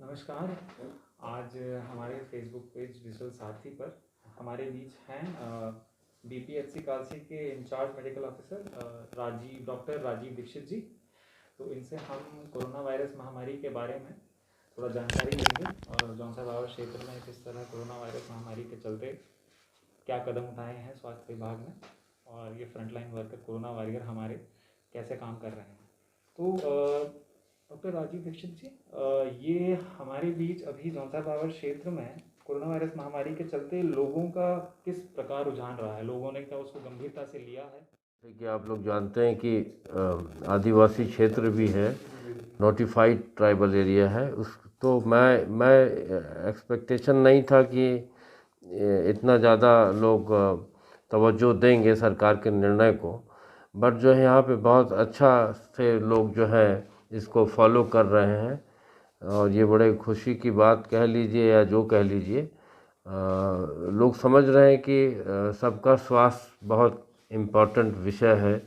नमस्कार। आज हमारे फेसबुक पेज डिजिटल साथी पर हमारे बीच हैं बीपीएचसी कालसी के incharge medical officer doctor Rajiv Dixit ji. तो इनसे हम कोरोना वायरस महामारी के बारे में थोड़ा जानकारी लेंगे और जौनसा बावर क्षेत्र में किस तरह कोरोना वायरस महामारी के चलते क्या कदम उठाए हैं स्वास्थ्य विभाग ने और ये फ्रंटलाइन वर्कर कोरोना वॉरियर हमारे कैसे काम कर रहे हैं। तो डॉक्टर राजीव दीक्षित जी, ये हमारे बीच अभी जौनसा पावर क्षेत्र में कोरोना वायरस महामारी के चलते लोगों का किस प्रकार रुझान रहा है, लोगों ने क्या उसको गंभीरता से लिया है? देखिए, आप लोग जानते हैं कि आदिवासी क्षेत्र भी है, नोटिफाइड ट्राइबल एरिया है। उस तो मैं एक्सपेक्टेशन नहीं था कि इतना ज़्यादा लोग तवज्जो देंगे सरकार के निर्णय को, बट जो है यहाँ पे बहुत अच्छा से लोग जो है इसको फॉलो कर रहे हैं और ये बड़े खुशी की बात कह लीजिए या जो कह लीजिए, लोग समझ रहे हैं कि सबका स्वास्थ्य बहुत इम्पोर्टेंट विषय है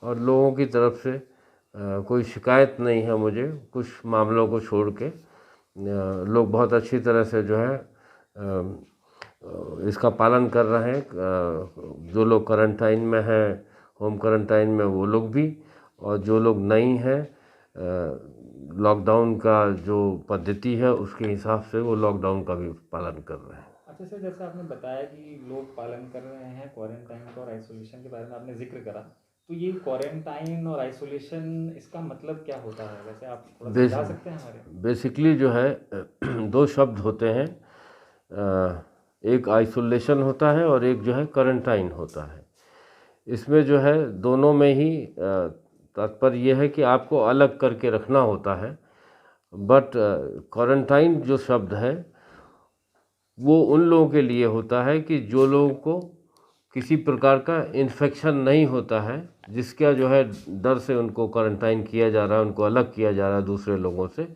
और लोगों की तरफ से कोई शिकायत नहीं है। मुझे कुछ मामलों को छोड़ के लोग बहुत अच्छी तरह से जो है इसका पालन कर रहे हैं। जो लोग क्वारंटाइन में हैं, होम क्वारंटाइन में, वो लोग भी, और जो लोग नहीं हैं, लॉकडाउन का जो पद्धति है उसके हिसाब से वो लॉकडाउन का भी पालन कर रहे हैं। अच्छा सर, जैसे आपने बताया कि लोग पालन कर रहे हैं क्वारंटाइन का और आइसोलेशन के बारे में आपने जिक्र करा, तो ये क्वारंटाइन और आइसोलेशन इसका मतलब क्या होता है? वैसे आप थोड़ा समझा सकते हैं हमारे? बेसिकली जो है दो शब्द होते हैं, एक आइसोलेशन होता है और एक जो है क्वारंटाइन होता है। इसमें जो है दोनों में ही तात्पर्य यह है कि आपको अलग करके रखना होता है। बट क्वारंटाइन जो शब्द है वो उन लोगों के लिए होता है कि जो लोगों को किसी प्रकार का इन्फेक्शन नहीं होता है, जिसका जो है डर से उनको क्वारंटाइन किया जा रहा है, उनको अलग किया जा रहा है दूसरे लोगों से।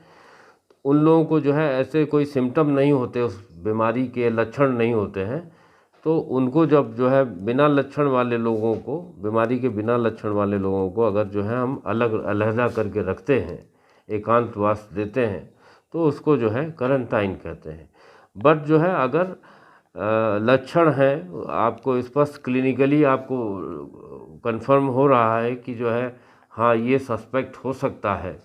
उन लोगों को जो है ऐसे कोई सिम्टम नहीं होते, उस बीमारी के लक्षण नहीं होते हैं, तो उनको जब जो है बिना लक्षण वाले लोगों को, बीमारी के बिना लक्षण वाले लोगों को अगर जो है हम अलग अलहदा करके रखते हैं, एकांतवास देते हैं, तो उसको जो है क्वारंटाइन कहते हैं। बट जो है अगर लक्षण है, आपको स्पष्ट क्लिनिकली आपको कंफर्म हो रहा है कि जो है हाँ ये सस्पेक्ट हो सकता है,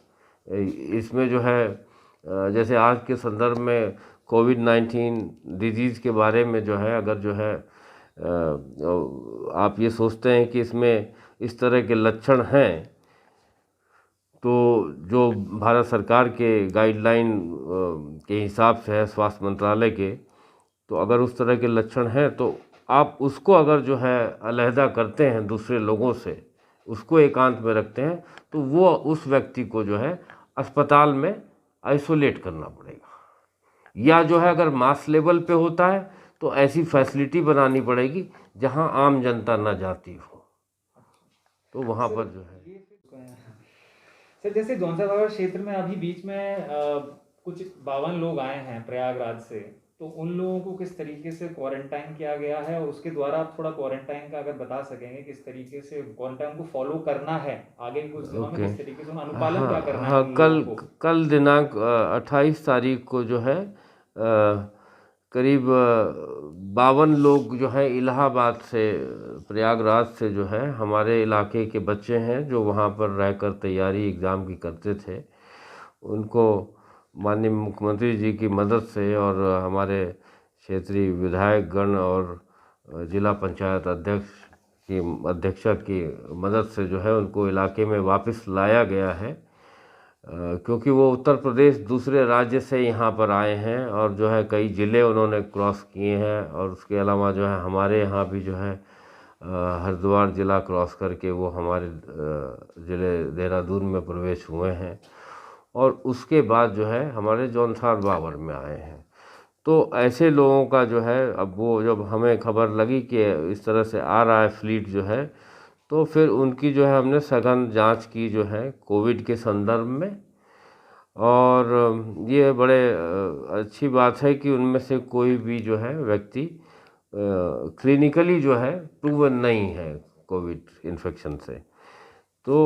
इसमें जो है जैसे आज के संदर्भ में कोविड-19 डिजीज़ के बारे में जो है अगर जो है आप ये सोचते हैं कि इसमें इस तरह के लक्षण हैं, तो जो भारत सरकार के गाइडलाइन के हिसाब से है, स्वास्थ्य मंत्रालय के, तो अगर उस तरह के लक्षण हैं तो आप उसको अगर जो है अलहदा करते हैं दूसरे लोगों से, उसको एकांत में रखते हैं, तो वो उस व्यक्ति को जो है अस्पताल में आइसोलेट करना पड़ेगा। या जो है अगर मास लेवल पे होता है तो ऐसी फैसिलिटी बनानी पड़ेगी जहां आम जनता ना जाती हो, तो वहां पर जो है। सर, जैसे जौनसा पावर क्षेत्र में अभी बीच में कुछ 52 लोग आए हैं प्रयागराज से, तो उन लोगों को किस तरीके से क्वारंटाइन किया गया है और उसके द्वारा आप थोड़ा क्वारंटाइन का अगर बता सकेंगे, किस तरीके से क्वारंटाइन को फॉलो करना है आगे कुछ दिनों में, किस तरीके से अनुपालन क्या करना है उन लोगों को? कल दिनांक 28 तारीख को जो है करीब 52 लोग जो है इलाहाबाद से, प्रयागराज से जो है हमारे इलाके के बच्चे हैं जो वहाँ पर रहकर तैयारी एग्ज़ाम की करते थे, उनको माननीय मुख्यमंत्री जी की मदद से और हमारे क्षेत्रीय विधायक गण और जिला पंचायत अध्यक्षा की मदद से जो है उनको इलाके में वापस लाया गया है, क्योंकि वो उत्तर प्रदेश दूसरे राज्य से यहाँ पर आए हैं और जो है कई ज़िले उन्होंने क्रॉस किए हैं, और उसके अलावा जो है हमारे यहाँ भी जो है हरिद्वार ज़िला क्रॉस करके वो हमारे ज़िले देहरादून में प्रवेश हुए हैं, और उसके बाद जो है हमारे जौनसार बावर में आए हैं। तो ऐसे लोगों का जो है, अब वो जब हमें खबर लगी कि इस तरह से आ रहा है फ्लीट जो है, तो फिर उनकी जो है हमने सघन जांच की जो है कोविड के संदर्भ में, और ये बड़े अच्छी बात है कि उनमें से कोई भी जो है व्यक्ति क्लिनिकली जो है प्रूवन नहीं है कोविड इन्फेक्शन से। तो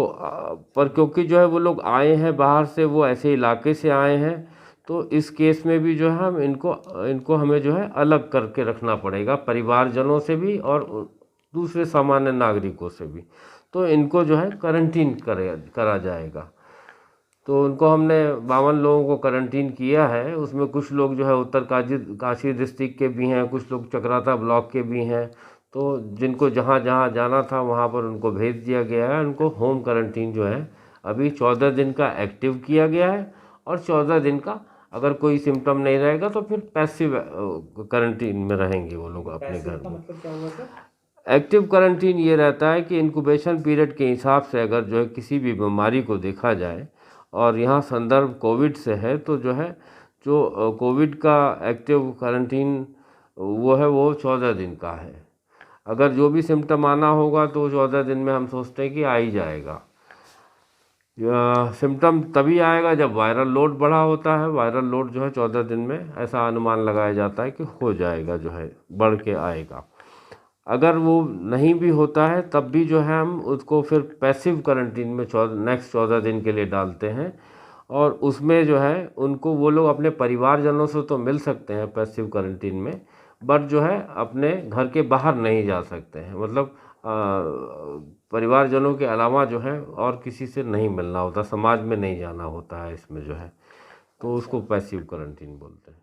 पर क्योंकि जो है वो लोग आए हैं बाहर से, वो ऐसे इलाके से आए हैं, तो इस केस में भी जो है हम इनको हमें जो है अलग करके रखना पड़ेगा, परिवारजनों से भी और दूसरे सामान्य नागरिकों से भी। तो इनको जो है क्वारंटीन करा जाएगा। तो उनको हमने 52 लोगों को क्वारंटीन किया है। उसमें कुछ लोग जो है उत्तर काशी डिस्ट्रिक्ट के भी हैं, कुछ लोग चकराता ब्लॉक के भी हैं। तो जिनको जहाँ जहाँ जाना था वहाँ पर उनको भेज दिया गया है। उनको होम क्वारंटीन जो है अभी 14 दिन का एक्टिव किया गया है, और 14 दिन का अगर कोई सिम्टम नहीं रहेगा तो फिर पैसिव क्वारंटीन में रहेंगे वो लोग अपने घर में। मतलब क्या हुआ सर? एक्टिव क्वारंटीन ये रहता है कि इंक्यूबेशन पीरियड के हिसाब से अगर जो है किसी भी बीमारी को देखा जाए और यहाँ संदर्भ कोविड से है, तो जो है जो कोविड का एक्टिव क्वारंटीन वो 14 दिन का है। अगर जो भी सिम्टम आना होगा तो 14 दिन में हम सोचते हैं कि आ ही जाएगा। सिम्टम तभी आएगा जब वायरल लोड बढ़ा होता है। वायरल लोड जो है 14 दिन में ऐसा अनुमान लगाया जाता है कि हो जाएगा, जो है बढ़ के आएगा। अगर वो नहीं भी होता है तब भी जो है हम उसको फिर पैसिव क्वारंटीन में नेक्स्ट 14 दिन के लिए डालते हैं, और उसमें जो है उनको वो लोग अपने परिवारजनों से तो मिल सकते हैं पैसिव क्वारंटीन में, बट जो है अपने घर के बाहर नहीं जा सकते हैं। मतलब परिवारजनों के अलावा जो है और किसी से नहीं मिलना होता, समाज में नहीं जाना होता है इसमें जो है, तो उसको पैसिव क्वारंटीन बोलते हैं।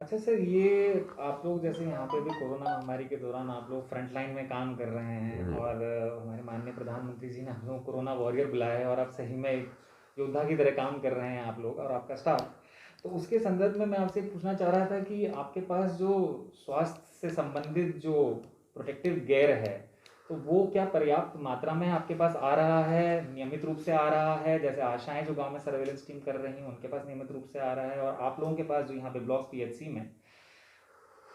अच्छा सर, ये आप लोग जैसे यहाँ पे भी कोरोना महामारी के दौरान आप लोग फ्रंट लाइन में काम कर रहे हैं, और हमारे माननीय प्रधानमंत्री जी ने हम लोग कोरोना वॉरियर बुलाया है, और आप सही में एक योद्धा की तरह काम कर रहे हैं आप लोग और आपका स्टाफ। तो उसके संदर्भ में मैं आपसे पूछना चाह रहा था कि आपके पास जो स्वास्थ्य से संबंधित जो प्रोटेक्टिव गियर है, तो वो क्या पर्याप्त मात्रा में आपके पास आ रहा है, नियमित रूप से आ रहा है? जैसे आशाएं जो गांव में सर्वेलेंस टीम कर रही हैं उनके पास नियमित रूप से आ रहा है, और आप लोगों के पास जो यहाँ पे ब्लॉक पीएचसी में,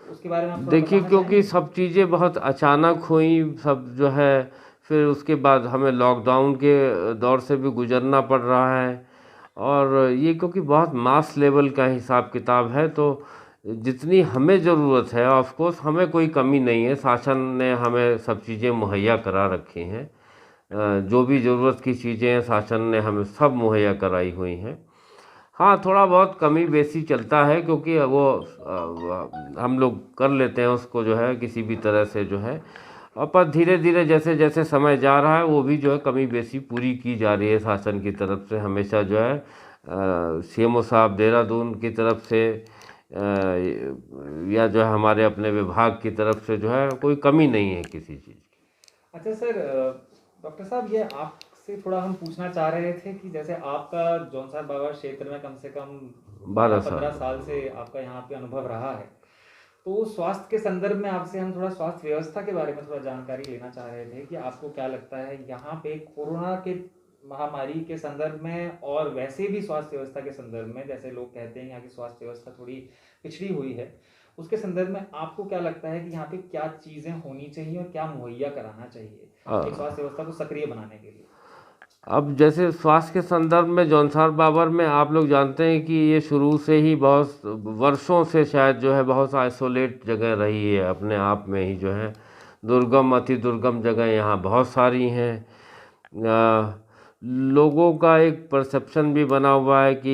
तो उसके बारे में आप थोड़ा देखिए, बताना क्योंकि चाहेंगे? सब चीज़ें बहुत अचानक हुई, सब जो है फिर उसके बाद हमें लॉकडाउन के दौर से भी गुजरना पड़ रहा है, और ये क्योंकि बहुत मास लेवल का हिसाब किताब है, तो जितनी हमें ज़रूरत है, ऑफ कोर्स हमें कोई कमी नहीं है, शासन ने हमें सब चीज़ें मुहैया करा रखी हैं। जो भी ज़रूरत की चीज़ें हैं शासन ने हमें सब मुहैया कराई हुई हैं। हाँ, थोड़ा बहुत कमी बेसी चलता है, क्योंकि वो हम लोग कर लेते हैं उसको जो है किसी भी तरह से जो है, और पर धीरे धीरे जैसे जैसे समय जा रहा है वो भी जो है कमी बेसी पूरी की जा रही है शासन की तरफ से। हमेशा जो है सीएमओ साहब देहरादून की तरफ से या जो है हमारे अपने विभाग की तरफ से जो है कोई कमी नहीं है किसी चीज़ की। अच्छा सर, डॉक्टर साहब, ये आपसे थोड़ा हम पूछना चाह रहे थे कि जैसे आपका जौनसार बाबा क्षेत्र में कम से कम 12-15 साल से आपका यहाँ पे अनुभव रहा है, तो स्वास्थ्य के संदर्भ में आपसे हम थोड़ा स्वास्थ्य व्यवस्था के बारे में थोड़ा जानकारी लेना चाह रहे थे कि आपको क्या लगता है यहाँ पे कोरोना के महामारी के संदर्भ में, और वैसे भी स्वास्थ्य व्यवस्था के संदर्भ में, जैसे लोग कहते हैं यहाँ की स्वास्थ्य व्यवस्था थोड़ी पिछड़ी हुई है, उसके संदर्भ में आपको क्या लगता है कि यहाँ पे क्या चीज़ें होनी चाहिए और क्या मुहैया कराना चाहिए एक स्वास्थ्य व्यवस्था को सक्रिय बनाने के लिए? अब जैसे स्वास्थ्य के संदर्भ में जौनसार बाबर में आप लोग जानते हैं कि ये शुरू से ही बहुत वर्षों से शायद जो है बहुत आइसोलेट जगह रही है, अपने आप में ही जो है दुर्गम अति दुर्गम जगह यहाँ बहुत सारी हैं। लोगों का एक परसेप्शन भी बना हुआ है कि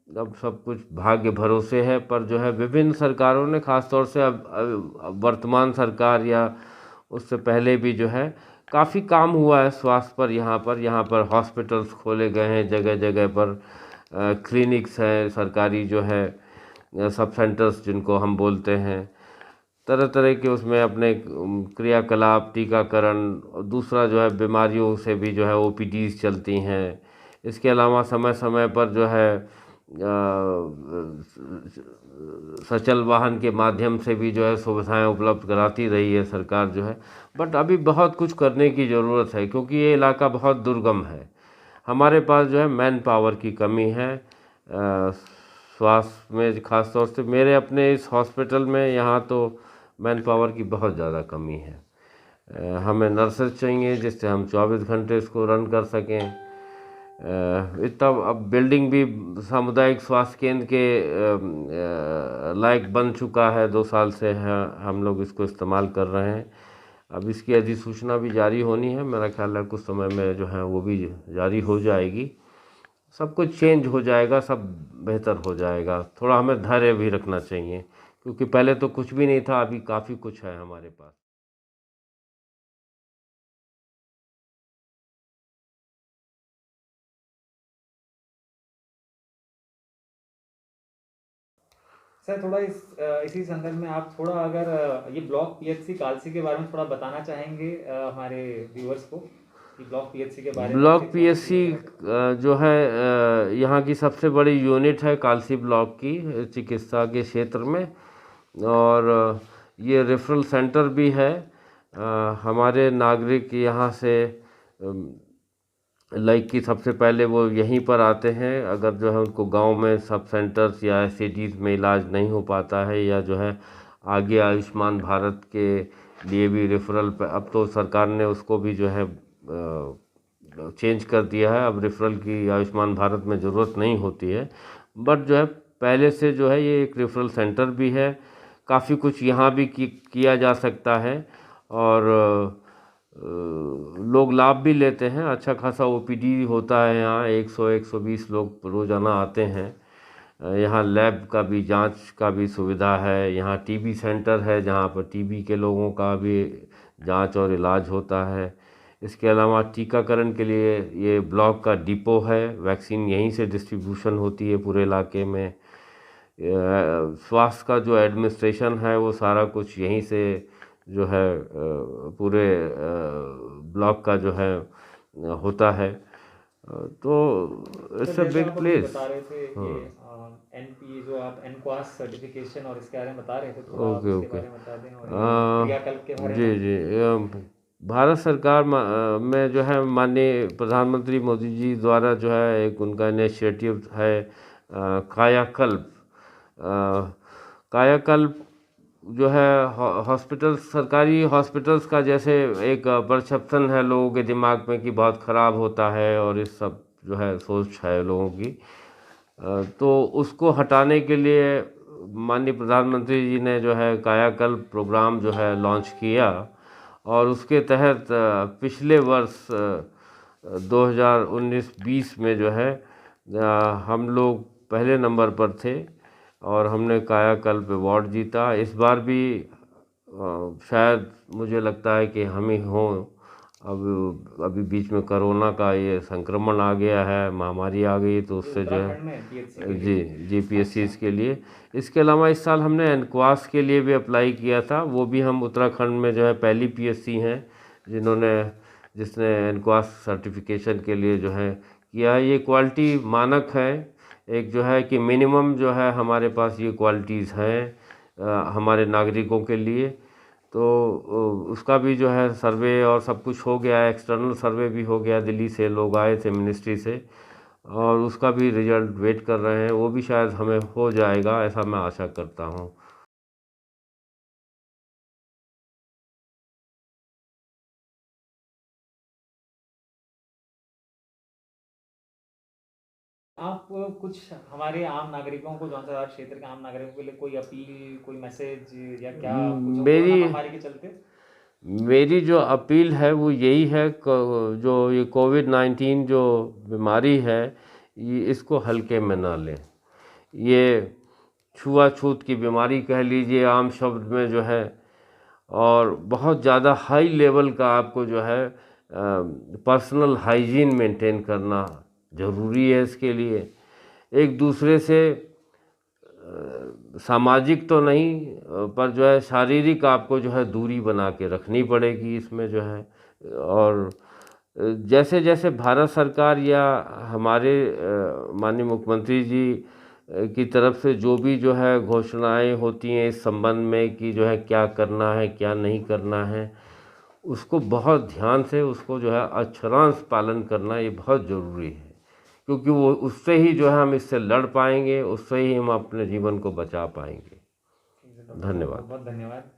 अब सब कुछ भाग्य भरोसे है, पर जो है विभिन्न सरकारों ने, खासतौर से अब वर्तमान सरकार या उससे पहले भी जो है काफ़ी काम हुआ है स्वास्थ्य पर। यहाँ पर हॉस्पिटल्स खोले गए हैं जगह जगह पर, क्लिनिक्स हैं सरकारी जो है, सब सेंटर्स जिनको हम बोलते हैं, तरह तरह के उसमें अपने क्रियाकलाप, टीकाकरण, और दूसरा जो है बीमारियों से भी जो है ओपीडीज चलती हैं। इसके अलावा समय समय पर जो है सचल वाहन के माध्यम से भी जो है सुविधाएं उपलब्ध कराती रही है सरकार जो है। बट अभी बहुत कुछ करने की ज़रूरत है, क्योंकि ये इलाका बहुत दुर्गम है। हमारे पास जो है मैन पावर की कमी है स्वास्थ्य में, ख़ास तौर से मेरे अपने इस हॉस्पिटल में यहाँ तो मैन पावर की बहुत ज़्यादा कमी है। हमें नर्सेज चाहिए जिससे हम 24 घंटे इसको रन कर सकें। इतना अब बिल्डिंग भी सामुदायिक स्वास्थ्य केंद्र के लायक बन चुका है, 2 साल से है हम लोग इसको इस्तेमाल कर रहे हैं। अब इसकी अधिसूचना भी जारी होनी है, मेरा ख्याल है कुछ समय में जो है वो भी जारी हो जाएगी। सब कुछ चेंज हो जाएगा, सब बेहतर हो जाएगा। थोड़ा हमें धैर्य भी रखना चाहिए, क्योंकि पहले तो कुछ भी नहीं था, अभी काफ़ी कुछ है हमारे पास। सर थोड़ा इसी संदर्भ में आप थोड़ा अगर ये ब्लॉक पीएचसी कालसी के बारे में थोड़ा बताना चाहेंगे हमारे व्यूअर्स को कि ब्लॉक पीएचसी के बारे में ब्लॉक उसकी पीएचसी जो है यहाँ की सबसे बड़ी यूनिट है कालसी ब्लॉक की चिकित्सा के क्षेत्र में, और ये रेफरल सेंटर भी है। हमारे नागरिक यहाँ से लाइक कि सबसे पहले वो यहीं पर आते हैं, अगर जो है उनको गांव में सब सेंटर्स या सिटीज़ में इलाज नहीं हो पाता है, या जो है आगे आयुष्मान भारत के लिए भी रेफरल पे, अब तो सरकार ने उसको भी जो है चेंज कर दिया है, अब रेफरल की आयुष्मान भारत में ज़रूरत नहीं होती है। बट जो है पहले से जो है ये एक रेफरल सेंटर भी है, काफ़ी कुछ यहाँ भी किया जा सकता है, और लोग लाभ भी लेते हैं। अच्छा खासा ओपीडी होता है यहाँ, 100-120 लोग रोज़ाना आते हैं। यहाँ लैब का भी, जांच का भी सुविधा है। यहाँ टीबी सेंटर है, जहाँ पर टीबी के लोगों का भी जांच और इलाज होता है। इसके अलावा टीकाकरण के लिए ये ब्लॉक का डिपो है, वैक्सीन यहीं से डिस्ट्रीब्यूशन होती है पूरे इलाके में। स्वास्थ्य का जो एडमिनिस्ट्रेशन है वो सारा कुछ यहीं से जो है पूरे ब्लॉक का जो है होता है। तो इट्स अ बिग प्लेस। बता रहे थे कि एनपी जो आप एनक्वास सर्टिफिकेशन और इसके बारे में बता रहे थे, थोड़ा आप ओके इसके ओके। बारे में बता दें और ये क्रियाकल्प के बारे जी में। जी, भारत सरकार में जो है माननीय प्रधानमंत्री मोदी जी द्वारा जो है एक उनका इनिशिएटिव है कायाकल्प। कायाकल्प जो है हॉस्पिटल्स, सरकारी हॉस्पिटल्स का जैसे एक परसेप्शन है लोगों के दिमाग में कि बहुत ख़राब होता है, और इस सब जो है सोच है लोगों की, तो उसको हटाने के लिए माननीय प्रधानमंत्री जी ने जो है कायाकल्प प्रोग्राम जो है लॉन्च किया, और उसके तहत पिछले वर्ष 2019-20 में जो है हम लोग पहले नंबर पर थे, और हमने कायाकल्प अवार्ड जीता। इस बार भी शायद मुझे लगता है कि हम ही हों। अब अभी बीच में कोरोना का ये संक्रमण आ गया है, महामारी आ गई, तो उससे जो उत्तराखंड में है पीएचसी के जी लिए। जीपीएससी के लिए। इसके अलावा इस साल हमने एनक्वास के लिए भी अप्लाई किया था, वो भी हम उत्तराखंड में जो है पहली पीएचसी हैं जिसने एनक्वास सर्टिफिकेशन के लिए जो है किया है। ये क्वालिटी मानक है, एक जो है कि मिनिमम जो है हमारे पास ये क्वालिटीज़ हैं हमारे नागरिकों के लिए। तो उसका भी जो है सर्वे और सब कुछ हो गया है, एक्सटर्नल सर्वे भी हो गया, दिल्ली से लोग आए थे मिनिस्ट्री से, और उसका भी रिजल्ट वेट कर रहे हैं। वो भी शायद हमें हो जाएगा, ऐसा मैं आशा करता हूँ। आप कुछ हमारे आम नागरिकों को, जौनसाधार क्षेत्र के आम नागरिकों के लिए कोई अपील, कोई मैसेज या क्या कुछ कोरोना मेरी महामारी के चलते? मेरी जो अपील है वो यही है, जो ये कोविड-19 जो बीमारी है, इसको हल्के में ना लें। ये छुआछूत की बीमारी कह लीजिए आम शब्द में जो है, और बहुत ज़्यादा हाई लेवल का आपको जो है पर्सनल हाइजीन मेंटेन करना ज़रूरी है। इसके लिए एक दूसरे से सामाजिक तो नहीं, पर जो है शारीरिक आपको जो है दूरी बना के रखनी पड़ेगी इसमें जो है। और जैसे जैसे भारत सरकार या हमारे माननीय मुख्यमंत्री जी की तरफ से जो भी जो है घोषणाएं होती हैं इस संबंध में कि जो है क्या करना है क्या नहीं करना है, उसको बहुत ध्यान से उसको जो है अक्षरांश पालन करना ये बहुत ज़रूरी है, क्योंकि वो उससे ही जो है हम इससे लड़ पाएंगे, उससे ही हम अपने जीवन को बचा पाएंगे। धन्यवाद। बहुत धन्यवाद।